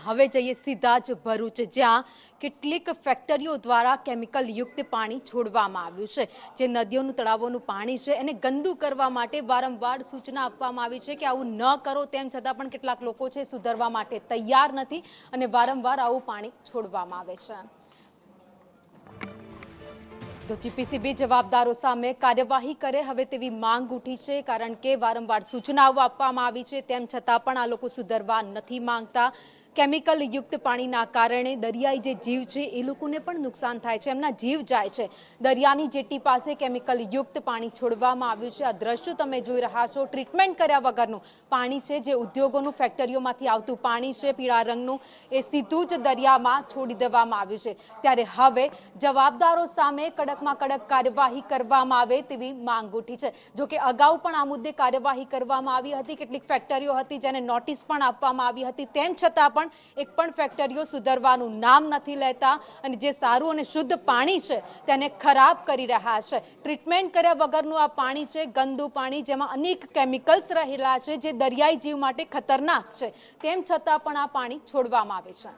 હવે જઈએ સીધા જ ભરૂચ, જ્યાં કેટલીક ફેક્ટરીઓ દ્વારા કેમિકલ યુક્ત પાણી છોડવામાં આવ્યું છે। જે નદીઓનું તળાવોનું પાણી છે એને ગંદુ કરવા માટે વારંવાર સૂચના આપવામાં આવી છે કે આવું ન કરો, તેમ છતાં પણ કેટલાક લોકો છે સુધરવા માટે તૈયાર નથી અને વારંવાર આવું પાણી છોડવામાં આવે છે। તો જીપીસીબી જવાબદારો સામે કાર્યવાહી કરે હવે તેવી માંગ ઉઠી છે, કારણ કે વારંવાર સૂચનાઓ આપવામાં આવી છે તેમ છતાં પણ આ લોકો સુધરવા નથી માંગતા। કેમિકલ યુક્ત પાણીના કારણે દરિયાઈ જે જીવ છે એ લોકોને પણ નુકસાન થાય છે, એમના જીવ જાય છે। દરિયાની જેટી પાસે કેમિકલ યુક્ત પાણી છોડવામાં આવ્યું છે। આ દ્રશ્યો તમે જોઈ રહ્યા છો, ટ્રીટમેન્ટ કર્યા વગરનું પાણી છે, જે ઉદ્યોગોનું ફેક્ટરીઓમાંથી આવતું પાણી છે પીળા રંગનું, એ સીધું જ દરિયામાં છોડી દેવામાં આવ્યું છે। ત્યારે હવે જવાબદારો સામે કડકમાં કડક કાર્યવાહી કરવામાં આવે તેવી માંગ ઉઠી છે। જો કે અગાઉ પણ આ મુદ્દે કાર્યવાહી કરવામાં આવી હતી, કેટલીક ફેક્ટરીઓ હતી જેને નોટિસ પણ આપવામાં આવી હતી, તેમ છતાં પણ એક પણ ફેક્ટરીઓ સુધરવાનું નામ નથી લેતા અને જે સારું અને શુદ્ધ પાણી છે તેને ખરાબ કરી રહ્યા છે। ટ્રીટમેન્ટ કર્યા વગરનું આ પાણી છે, ગંદુ પાણી, જેમાં અનેક કેમિકલ્સ રહેલા છે જે દરિયાઈ જીવ માટે ખતરનાક છે, તેમ છતાં પણ આ પાણી છોડવામાં આવે છે।